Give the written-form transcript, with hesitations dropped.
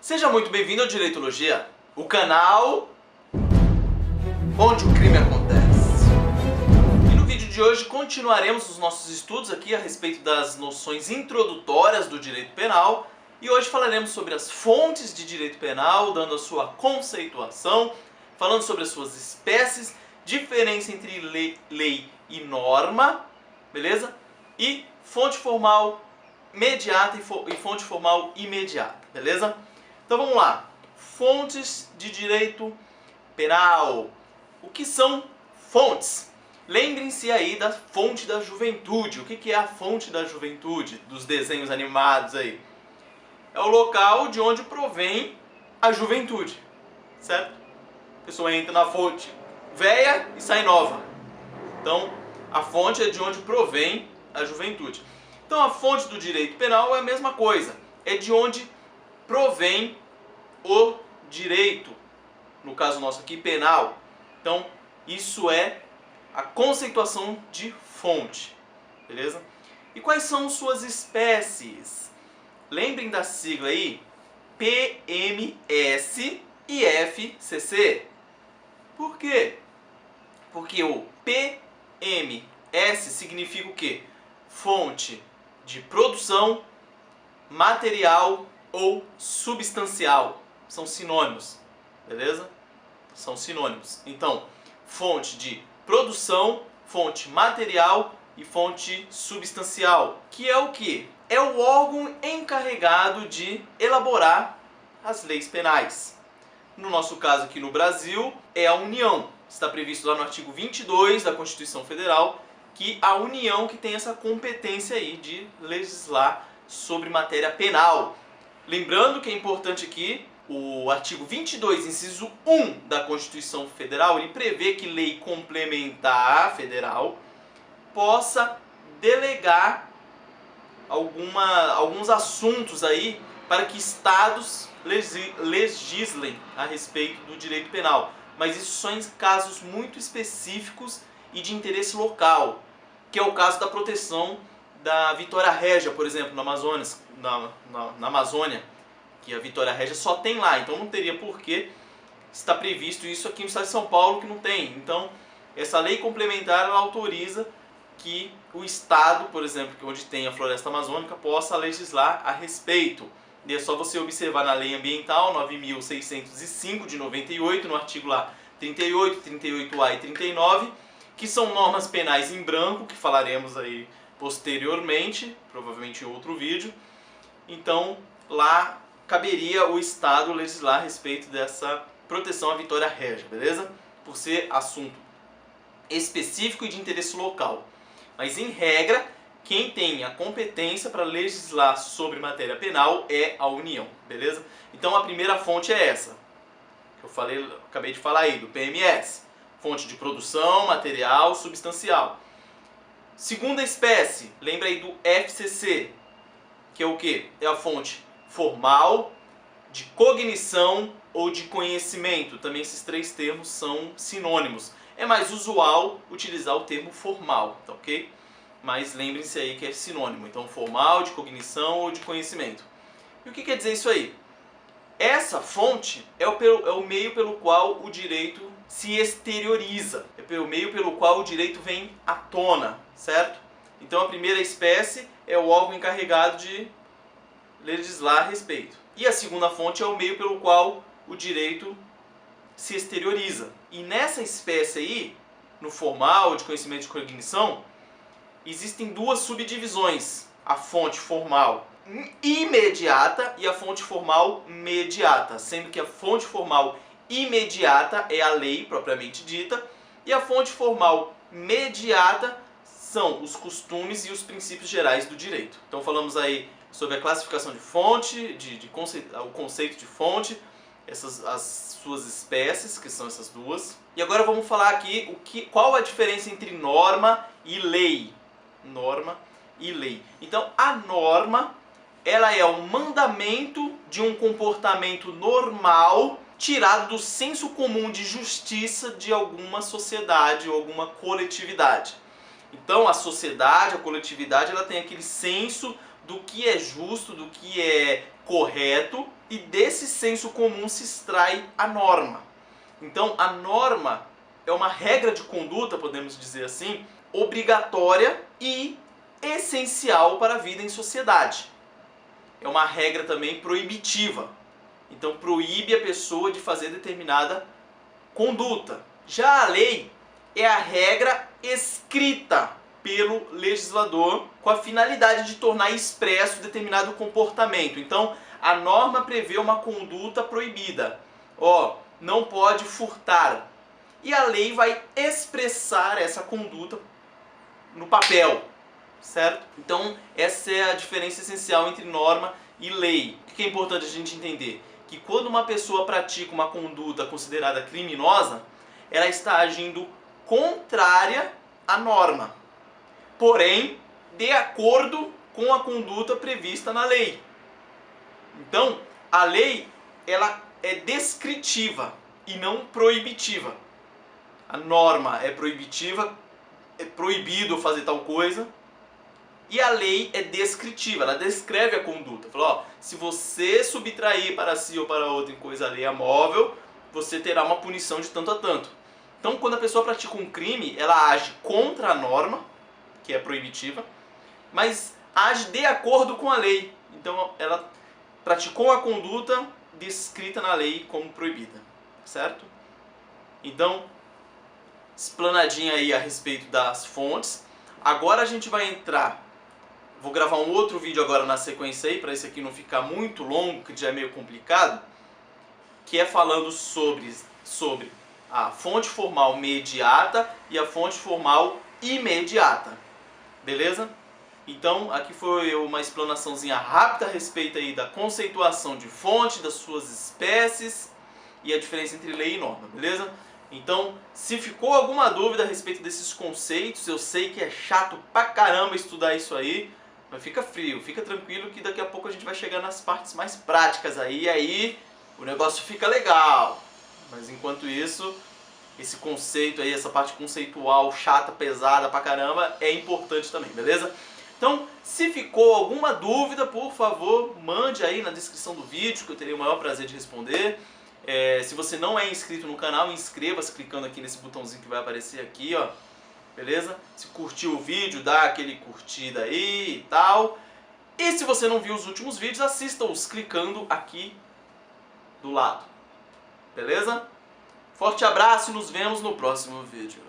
Seja muito bem-vindo ao Direitologia, o canal onde o crime acontece. E no vídeo de hoje continuaremos os nossos estudos aqui a respeito das noções introdutórias do direito penal. E hoje falaremos sobre as fontes de direito penal, dando a sua conceituação, falando sobre as suas espécies, diferença entre lei e norma, beleza? E fonte formal mediata e fonte formal imediata, beleza? Então vamos lá. Fontes de direito penal. O que são fontes? Lembrem-se aí da fonte da juventude. O que é a fonte da juventude? Dos desenhos animados aí. É o local de onde provém a juventude, certo? A pessoa entra na fonte velha e sai nova. Então, a fonte é de onde provém a juventude. Então, a fonte do direito penal é a mesma coisa. É de onde provém o direito. No caso nosso aqui, penal. Então, isso é a conceituação de fonte. Beleza? E quais são suas espécies? Lembrem da sigla aí, PMS e FCC. Por quê? Porque o PMS significa o quê? Fonte de produção, material ou substancial. São sinônimos, beleza? São sinônimos. Então, fonte de produção, fonte material e fonte substancial. Que é o quê? É o órgão encarregado de elaborar as leis penais. No nosso caso aqui no Brasil, é a União. Está previsto lá no artigo 22 da Constituição Federal que a União que tem essa competência aí de legislar sobre matéria penal. Lembrando que é importante aqui, o artigo 22, inciso 1 da Constituição Federal, ele prevê que lei complementar federal possa delegar alguns assuntos aí para que estados legislem a respeito do direito penal. Mas isso só em casos muito específicos e de interesse local, que é o caso da proteção da Vitória Régia, por exemplo, no Amazonas, na Amazônia, que a Vitória Régia só tem lá, então não teria por que estar previsto isso aqui no estado de São Paulo, que não tem. Então, essa lei complementar ela autoriza que o estado, por exemplo, onde tem a floresta amazônica, possa legislar a respeito. E é só você observar na Lei Ambiental 9.605 de 98, no artigo lá 38, 38A e 39, que são normas penais em branco, que falaremos aí posteriormente, provavelmente em outro vídeo. Então, lá caberia o Estado legislar a respeito dessa proteção à Vitória Régia, beleza? Por ser assunto específico e de interesse local. Mas, em regra, quem tem a competência para legislar sobre matéria penal é a União, beleza? Então, a primeira fonte é essa, que eu acabei de falar aí, do PMS. Fonte de produção, material, substancial. Segunda espécie, lembra aí do FCC, que é o quê? É a fonte formal, de cognição ou de conhecimento. Também esses três termos são sinônimos. É mais usual utilizar o termo formal, tá ok? Mas lembrem-se aí que é sinônimo. Então, formal, de cognição ou de conhecimento. E o que quer dizer isso aí? Essa fonte é o meio pelo qual o direito se exterioriza. É o meio pelo qual o direito vem à tona, certo? Então, a primeira espécie é o órgão encarregado de legislar a respeito. E a segunda fonte é o meio pelo qual o direito se exterioriza. E nessa espécie aí, no formal, de conhecimento de cognição, existem duas subdivisões. A fonte formal imediata e a fonte formal mediata, sendo que a fonte formal imediata é a lei propriamente dita e a fonte formal mediata são os costumes e os princípios gerais do direito. Então falamos aí sobre a classificação de fonte, o conceito de fonte, as suas espécies, que são essas duas. E agora vamos falar aqui qual a diferença entre norma e lei. Norma e lei. Então a norma, ela é o mandamento de um comportamento normal tirado do senso comum de justiça de alguma sociedade ou alguma coletividade. Então a sociedade, a coletividade, ela tem aquele senso do que é justo, do que é correto e desse senso comum se extrai a norma. Então a norma é uma regra de conduta, podemos dizer assim, obrigatória e essencial para a vida em sociedade. É uma regra também proibitiva. Então proíbe a pessoa de fazer determinada conduta. Já a lei é a regra escrita pelo legislador com a finalidade de tornar expresso determinado comportamento. Então a norma prevê uma conduta proibida. Não pode furtar. E a lei vai expressar essa conduta no papel, certo? Então essa é a diferença essencial entre norma e lei. O que é importante a gente entender? Que quando uma pessoa pratica uma conduta considerada criminosa, ela está agindo contrária à norma, porém de acordo com a conduta prevista na lei. Então a lei ela é descritiva e não proibitiva. A norma é proibitiva, é proibido fazer tal coisa, e a lei é descritiva, ela descreve a conduta. Fala, se você subtrair para si ou para outra em coisa alheia móvel, você terá uma punição de tanto a tanto. Então quando a pessoa pratica um crime, ela age contra a norma, que é proibitiva, mas age de acordo com a lei. Então ela praticou a conduta descrita na lei como proibida, certo? Então, explanadinha aí a respeito das fontes. Agora a gente vai entrar, vou gravar um outro vídeo agora na sequência aí, para esse aqui não ficar muito longo, que já é meio complicado, que é falando sobre a fonte formal mediata e a fonte formal imediata, beleza? Então aqui foi uma explanaçãozinha rápida a respeito aí da conceituação de fonte, das suas espécies e a diferença entre lei e norma, beleza? Então, se ficou alguma dúvida a respeito desses conceitos, eu sei que é chato pra caramba estudar isso aí, mas fica frio, fica tranquilo que daqui a pouco a gente vai chegar nas partes mais práticas aí, e aí o negócio fica legal. Mas enquanto isso, esse conceito aí, essa parte conceitual chata, pesada pra caramba, é importante também, beleza? Então, se ficou alguma dúvida, por favor, mande aí na descrição do vídeo, que eu terei o maior prazer de responder. Se você não é inscrito no canal, inscreva-se clicando aqui nesse botãozinho que vai aparecer aqui, ó. Beleza? Se curtiu o vídeo, dá aquele curtida aí e tal. E se você não viu os últimos vídeos, assista-os clicando aqui do lado. Beleza? Forte abraço e nos vemos no próximo vídeo.